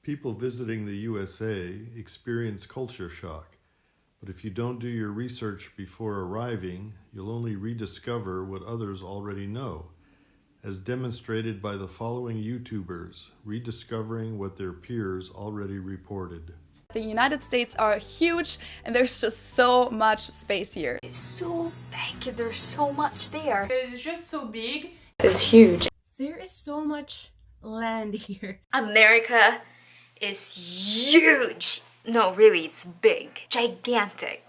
People visiting the USA experience culture shock, but if you don't do your research before arriving, you'll only rediscover what others already know, as demonstrated by the following YouTubers rediscovering what their peers already reported. The United States are huge and there's just so much space here. It's so big, there's so much there. It's just so big. It's huge. There is so much land here. America is huge. No, really, it's big. Gigantic.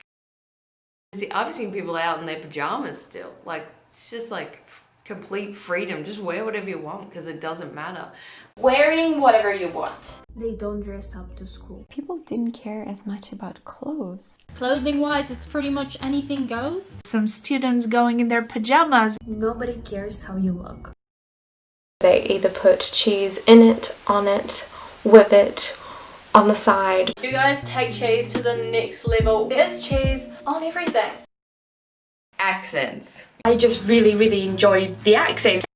See, I've seen people out in their pajamas still. Like, it's just like complete freedom. Just wear whatever you want because it doesn't matter. Wearing whatever you want. They don't dress up to school. People didn't care as much about clothes. Clothing wise, it's pretty much anything goes. Some students going in their pajamas. Nobody cares how you look. They either put cheese in it, on it, with it, on the side. You guys take cheese to the next level. There's cheese on everything. Accents. I just really enjoy the accent.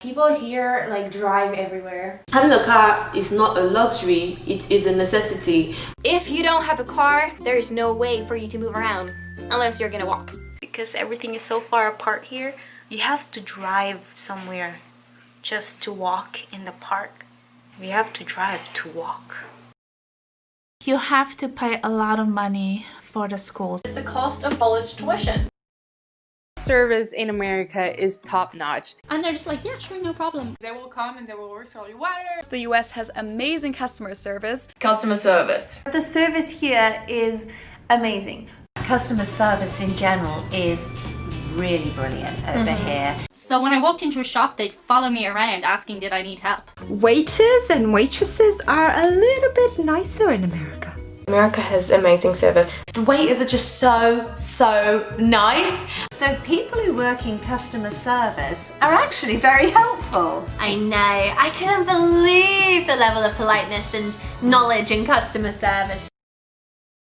People here like drive everywhere. Having a car is not a luxury, it is a necessity. If you don't have a car, there is no way for you to move around unless you're gonna walk. Because everything is so far apart here, you have to drive somewhere just to walk in the park. We have to drive to walk. You have to pay a lot of money for the schools. It's the cost of college tuition. Service in America is top-notch. And they're just like, yeah, sure, no problem. They will come and they will refill your water. The US has amazing customer service. Customer service. The service here is amazing. Customer service in general is really brilliant over here. So when I walked into a shop, they'd follow me around asking did I need help. Waiters and waitresses are a little bit nicer in America. America has amazing service. The waiters are just so nice. So people who work in customer service are actually very helpful. I know, I couldn't believe the level of politeness and knowledge in customer service.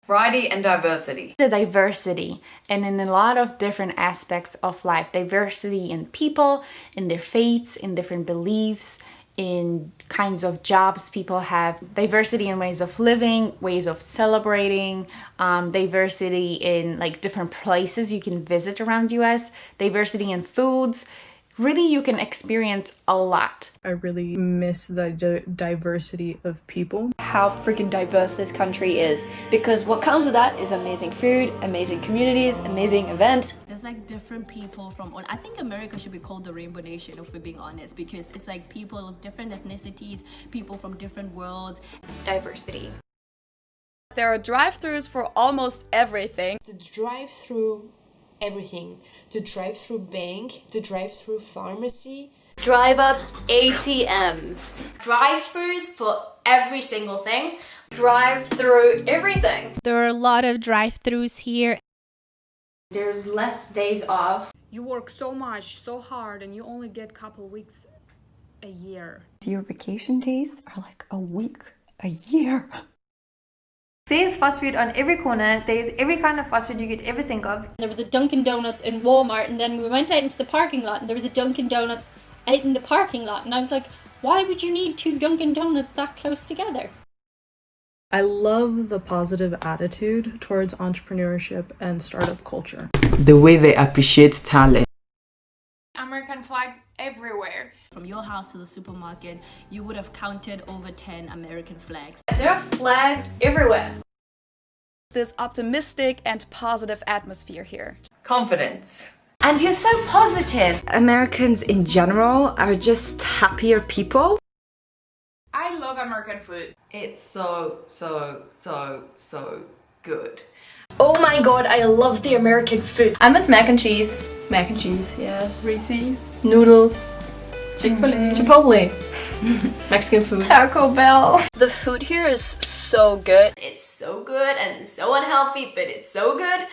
Variety and diversity. The diversity, and in a lot of different aspects of life. Diversity in people, in their faiths, in different beliefs, in kinds of jobs people have, diversity in ways of living, ways of celebrating, diversity in like different places you can visit around US, diversity in foods. Really, you can experience a lot. I really miss the diversity of people. How freaking diverse this country is, because what comes with that is amazing food, amazing communities, amazing events. There's like different people from all. I think America should be called the Rainbow Nation, if we're being honest, because it's like people of different ethnicities, people from different worlds. Diversity. There are drive-thrus for almost everything. The drive-through everything. The drive-through bank, the drive-through pharmacy. Drive-up ATMs. Drive-thrus for every single thing. Drive-through everything. There are a lot of drive-thrus here. There's less days off. You work so much, so hard, and you only get a couple weeks a year. Your vacation days are like a week, a year. There's fast food on every corner. There's every kind of fast food you could ever think of. There was a Dunkin' Donuts in Walmart, and then we went out into the parking lot and there was a Dunkin' Donuts out in the parking lot, and I was like, why would you need two Dunkin' Donuts that close together? I love the positive attitude towards entrepreneurship and startup culture. The way they appreciate talent. American flags everywhere. From your house to the supermarket, you would have counted over 10 American flags. There are flags everywhere. This optimistic and positive atmosphere here. Confidence. And you're so positive. Americans in general are just happier people. I love American food. It's so good. Oh my god, I love the American food. I miss mac and cheese. Mac and cheese, yes. Reese's. Noodles. Chick-fil-A. Chipotle. Mexican food. Taco Bell. The food here is so good. It's so good and so unhealthy, but it's so good.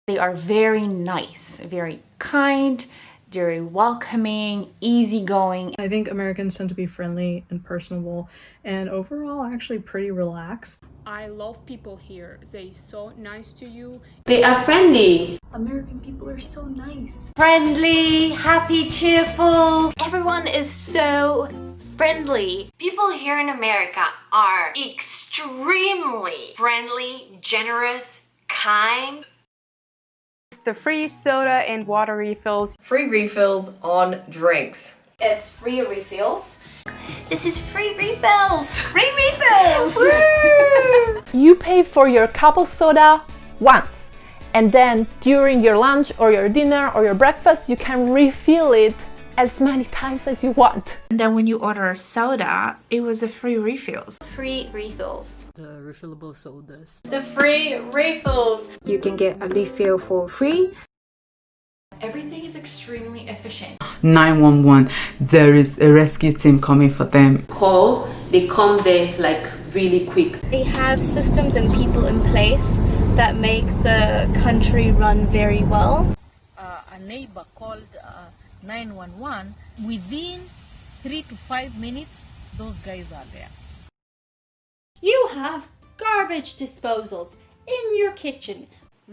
They are very nice, very kind, very welcoming, easygoing. I think Americans tend to be friendly and personable and overall actually pretty relaxed. I love people here. They're so nice to you. They are friendly. American people are so nice. Friendly, happy, cheerful. Everyone is so friendly. People here in America are extremely friendly, generous, kind. The free soda and water refills. Free refills on drinks. It's free refills. This is free refills. Free refills. You pay for your cup of soda once, and then during your lunch or your dinner or your breakfast, you can refill it as many times as you want. And then when you order a soda, it was a free refills. Free refills. The refillable sodas. The free refills. You can get a refill for free. Everything is extremely efficient. 911, there is a rescue team coming for them. Call, they come there like really quick. They have systems and people in place that make the country run very well. A neighbor called 911. Within 3 to 5 minutes, those guys are there. You have garbage disposals in your kitchen.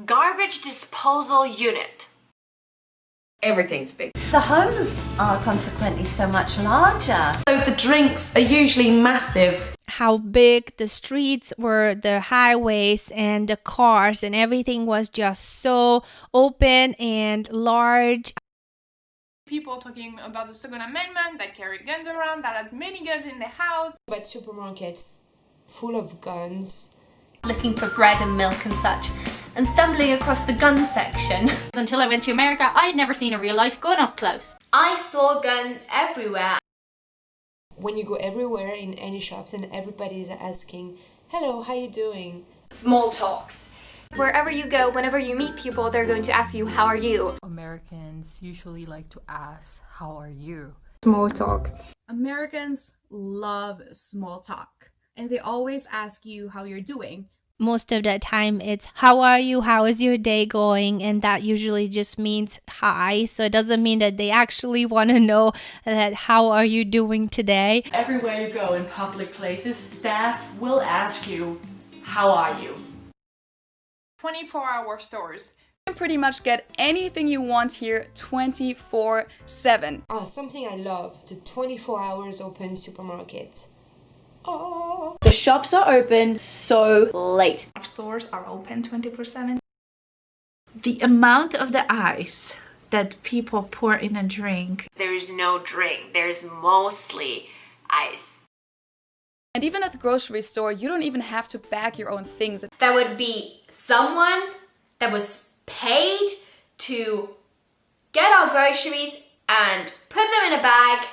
Garbage disposal unit. Everything's big. The homes are consequently so much larger. So the drinks are usually massive. How big the streets were, the highways and the cars and everything was just so open and large. People talking about the Second Amendment, that carry guns around, that had many guns in the house. But supermarkets full of guns. Looking for bread and milk and such, and stumbling across the gun section. Until I went to America, I had never seen a real life gun up close. I saw guns everywhere. When you go everywhere in any shops and everybody is asking, hello, how you doing? Small talks. Wherever you go, whenever you meet people, they're going to ask you, how are you? Americans usually like to ask, how are you? Small talk. Americans love small talk, and they always ask you how you're doing. Most of the time it's how are you, how is your day going, and that usually just means hi, so it doesn't mean that they actually want to know that how are you doing today. Everywhere you go in public places, staff will ask you, how are you? 24-hour stores. You can pretty much get anything you want here 24/7. Something I love, the 24 hours open supermarket. Oh. The shops are open so late. Our stores are open 24/7. The amount of the ice that people pour in a drink. There's no drink, there's mostly ice. And even at the grocery store, you don't even have to bag your own things. There would be someone that was paid to get our groceries and put them in a bag,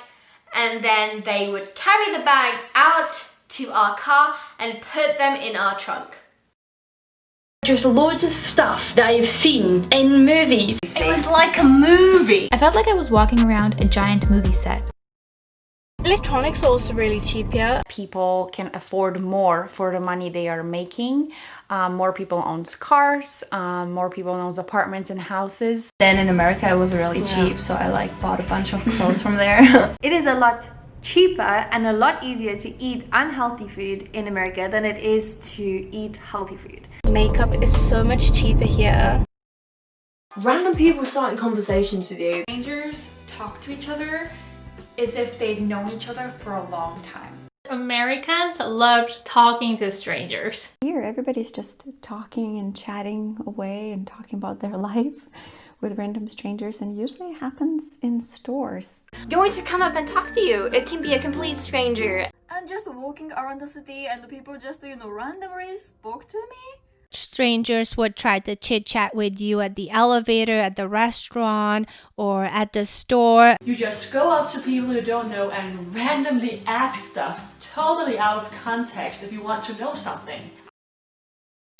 and then they would carry the bags out to our car and put them in our trunk. Just loads of stuff that I've seen in movies. It was like a movie. I felt like I was walking around a giant movie set. Electronics are also really cheap here. People can afford more for the money they are making. More people own cars, more people own apartments and houses. Then in America it was really cheap, so I bought a bunch of clothes from there. It is a lot cheaper and a lot easier to eat unhealthy food in America than it is to eat healthy food. Makeup is so much cheaper here. Random people starting conversations with you. Strangers talk to each other as if they'd known each other for a long time. Americans loved talking to strangers. Here, everybody's just talking and chatting away and talking about their life with random strangers, and usually it happens in stores. Going to come up and talk to you. It can be a complete stranger. And just walking around the city and the people just, randomly spoke to me. Strangers would try to chit-chat with you at the elevator, at the restaurant, or at the store. You just go up to people you don't know and randomly ask stuff totally out of context if you want to know something.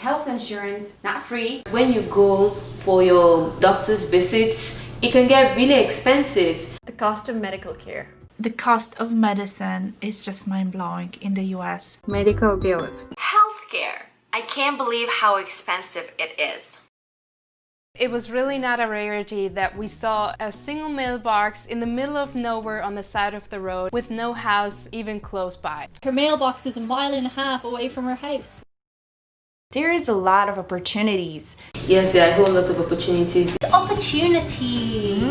Health insurance, not free. When you go for your doctor's visits, it can get really expensive. The cost of medical care. The cost of medicine is just mind-blowing in the US. Medical bills. Healthcare. I can't believe how expensive it is. It was really not a rarity that we saw a single mailbox in the middle of nowhere on the side of the road with no house even close by. Her mailbox is 1.5 miles away from her house. There is a lot of opportunities. Yes, there are a whole lot of opportunities. Opportunities.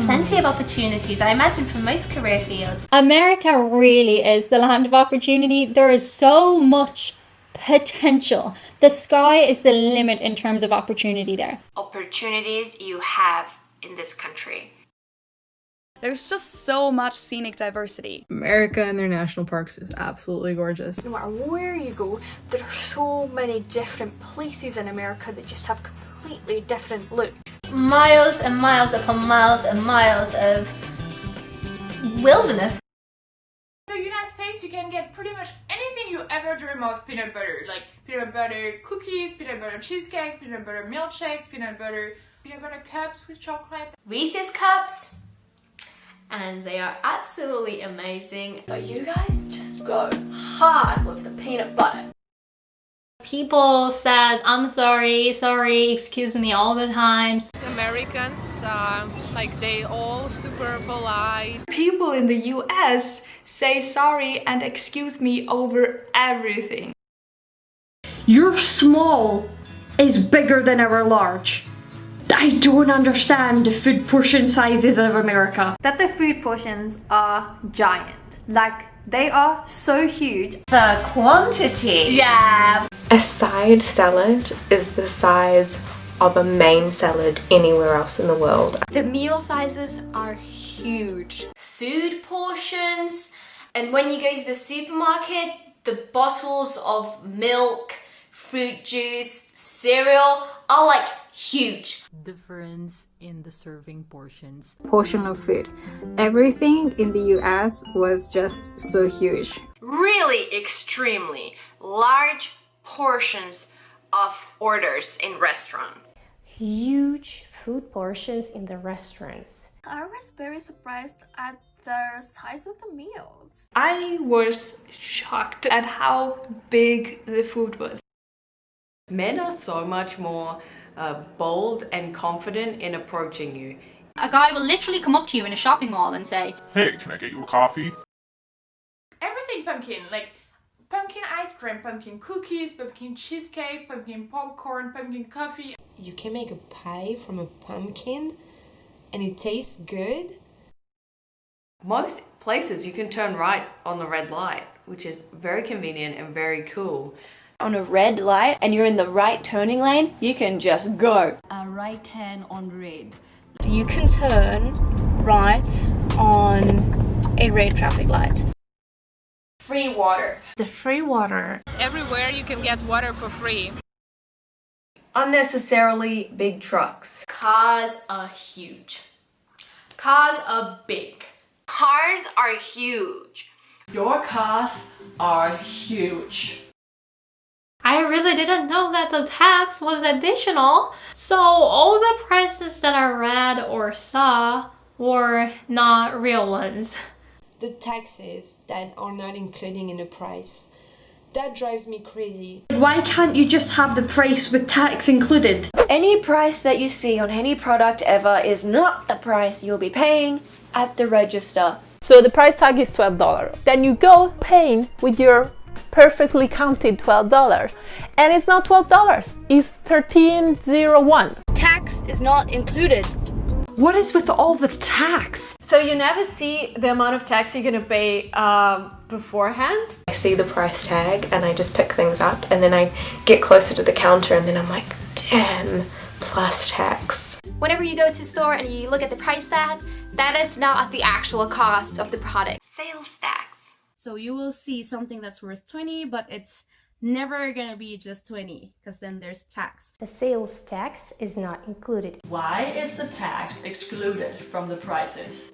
Plenty of opportunities, I imagine, for most career fields. America really is the land of opportunity. There is so much potential. The sky is the limit in terms of opportunity there. Opportunities you have in this country. There's just so much scenic diversity. America and their national parks is absolutely gorgeous. No matter where you go, there are so many different places in America that just have completely different looks. Miles and miles upon miles and miles of wilderness. In the United States, you can get pretty much anything you ever dream of peanut butter. Like peanut butter cookies, peanut butter cheesecake, peanut butter milkshakes, peanut butter cups with chocolate. Reese's cups. And they are absolutely amazing. But you guys just go hard with the peanut butter. People said, I'm sorry, excuse me all the time. Americans, like they all super polite. People in the U.S. say sorry and excuse me over everything. Your small is bigger than our large. I don't understand the food portion sizes of America. That the food portions are giant. Like, they are so huge. The quantity. Yeah. A side salad is the size of a main salad anywhere else in the world. The meal sizes are huge. Food portions. And when you go to the supermarket, the bottles of milk, fruit juice, cereal are like huge. Difference in the serving portions. Portion of food. Everything in the US was just so huge. Really extremely large portions of orders in restaurant. Huge food portions in the restaurants. I was very surprised at the size of the meals. I was shocked at how big the food was. Men are so much more bold and confident in approaching you. A guy will literally come up to you in a shopping mall and say, "Hey, can I get you a coffee?" Everything pumpkin, like pumpkin ice cream, pumpkin cookies, pumpkin cheesecake, pumpkin popcorn, pumpkin coffee. You can make a pie from a pumpkin and it tastes good. Most places you can turn right on the red light, which is very convenient and very cool. On a red light and you're in the right turning lane, you can just go. a right turn on red. You can turn right on a red traffic light. Free water. The free water. Everywhere you can get water for free. Unnecessarily big trucks. Cars are huge. Cars are big. Cars are huge. Your cars are huge. I really didn't know that the tax was additional. So all the prices that I read or saw were not real ones. The taxes that are not included in the price. That drives me crazy. Why can't you just have the price with tax included? Any price that you see on any product ever is not the price you'll be paying at the register. So the price tag is $12. Then you go paying with your perfectly counted $12. And it's not $12, it's $13.01. Tax is not included. What is with all the tax? So you never see the amount of tax you're gonna pay beforehand? I see the price tag and I just pick things up and then I get closer to the counter and then I'm like, damn, plus tax. Whenever you go to a store and you look at the price tag, that is not the actual cost of the product. Sales tax. So you will see something that's worth 20, but it's never gonna be just 20, because then there's tax. The sales tax is not included. Why is the tax excluded from the prices?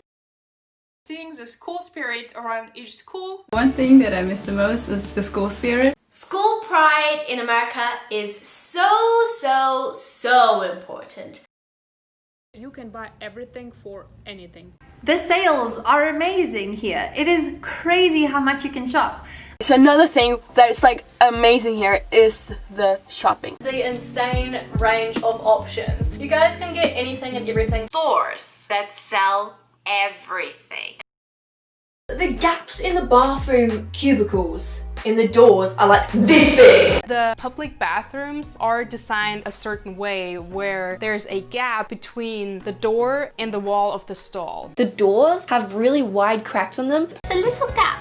Seeing the school spirit around each school. One thing that I miss the most is the school spirit. School pride in America is so important. You can buy everything for anything. The sales are amazing here. It is crazy how much you can shop. So another thing that's like amazing here is the shopping. The insane range of options. You guys can get anything and everything. Stores that sell everything. The gaps in the bathroom cubicles. And the doors are like this big. The public bathrooms are designed a certain way where there's a gap between the door and the wall of the stall. The doors have really wide cracks on them. The little gap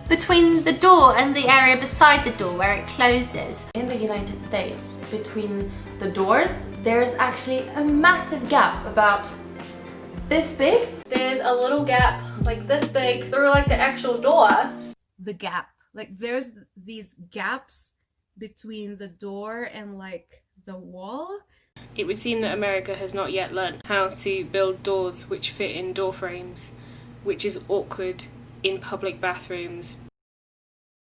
between the door and the area beside the door where it closes. In the United States, between the doors, there's actually a massive gap about this big. There's a little gap like this big through like the actual door. The gap. Like there's these gaps between the door and like the wall. It would seem that America has not yet learned how to build doors which fit in door frames, which is awkward in public bathrooms.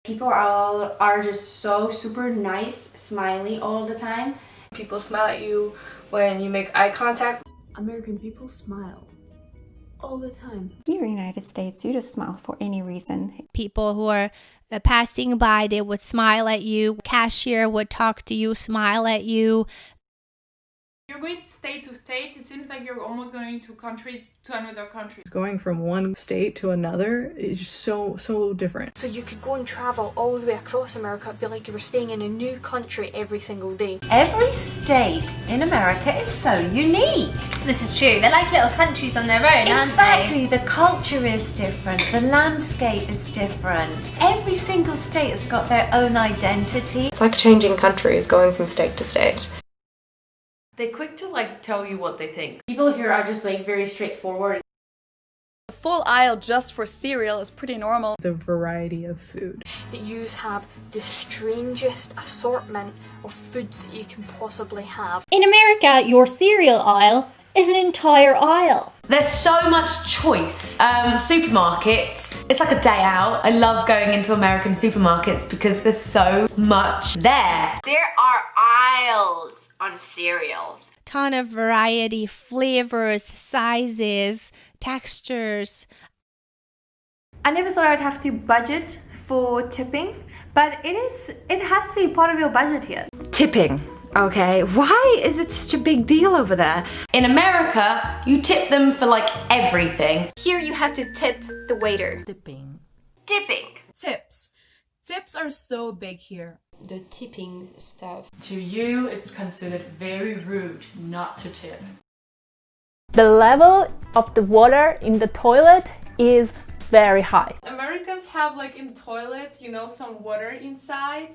People are just so super nice, smiley all the time. People smile at you when you make eye contact. American people smile all the time. Here in the United States, you just smile for any reason. People who are passing by, they would smile at you. Cashier would talk to you, smile at you. You're going state to state, it seems like you're almost going to another country. Going from one state to another is so different. So you could go and travel all the way across America, it'd be like you were staying in a new country every single day. Every state in America is so unique. This is true. They're like little countries on their own, aren't they? Exactly. The culture is different. The landscape is different. Every single state has got their own identity. It's like changing countries, going from state to state. They're quick to like tell you what they think. People here are just like very straightforward. A full aisle just for cereal is pretty normal. The variety of food. That you have the strangest assortment of foods that you can possibly have. In America, your cereal aisle is an entire aisle. There's so much choice. Supermarkets, it's like a day out. I love going into American supermarkets because there's so much there. There are aisles on cereals. Ton of variety, flavors, sizes, textures. I never thought I'd have to budget for tipping, but it has to be part of your budget here. Tipping. Okay, why is it such a big deal over there? In America, you tip them for like everything. Here you have to tip the waiter. Tipping. Tips. Tips are so big here. The tipping stuff. To you, it's considered very rude not to tip. The level of the water in the toilet is very high. Americans have like in toilets, some water inside,